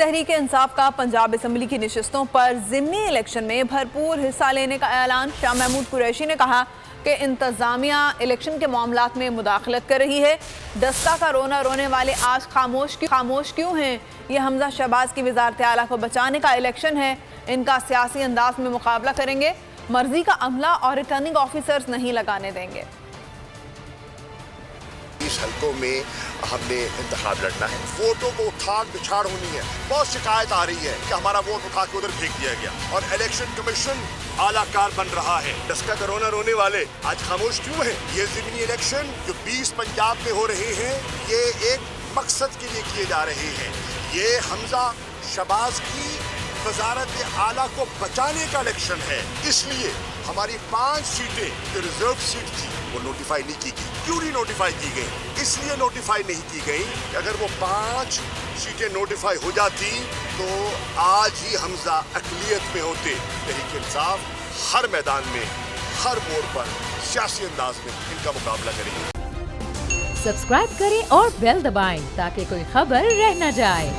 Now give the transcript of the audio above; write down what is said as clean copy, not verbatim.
تحریک انصاف کا پنجاب اسمبلی کی نشستوں پر ضمنی الیکشن میں بھرپور حصہ لینے کا اعلان۔ شاہ محمود قریشی نے کہا کہ انتظامیہ الیکشن کے معاملات میں مداخلت کر رہی ہے۔ دستہ کا رونا رونے والے آج خاموش کیوں ہیں؟ یہ حمزہ شہباز کی وزارت اعلیٰ کو بچانے کا الیکشن ہے، ان کا سیاسی انداز میں مقابلہ کریں گے، مرضی کا عملہ اور ریٹرننگ آفیسرز نہیں لگانے دیں گے۔ اس حلقوں میں ہم نے انتخاب لڑنا ہے، ووٹوں کو اٹھاڑ بچھاڑ ہونی ہے۔ بہت شکایت آ رہی ہے کہ ہمارا ووٹ اٹھا کے ادھر پھینک دیا گیا اور الیکشن کمیشن اعلیٰ کار بن رہا ہے۔ ڈسکا کا رونا رونے والے آج خاموش کیوں ہیں؟ یہ ضمنی الیکشن جو 20 پنجاب میں ہو رہے ہیں، یہ ایک مقصد کے لیے کیے جا رہے ہیں۔ یہ حمزہ شہباز کی وزارت اعلیٰ کو بچانے کا الیکشن ہے۔ اس لیے ہماری 5 سیٹیں جو ریزرو سیٹ تھی وہ نوٹیفائی نہیں کی گئی۔ کیوں نہیں نوٹیفائی کی گئی؟ اس لیے نوٹیفائی نہیں کی گئی کہ اگر وہ 5 سیٹیں نوٹیفائی ہو جاتی تو آج ہی حمزہ اقلیت میں ہوتے۔ تحریک انصاف ہر میدان میں، ہر موڑ پر سیاسی انداز میں ان کا مقابلہ کرے گی۔ سبسکرائب کریں اور بیل دبائیں تاکہ کوئی خبر رہ نہ جائے۔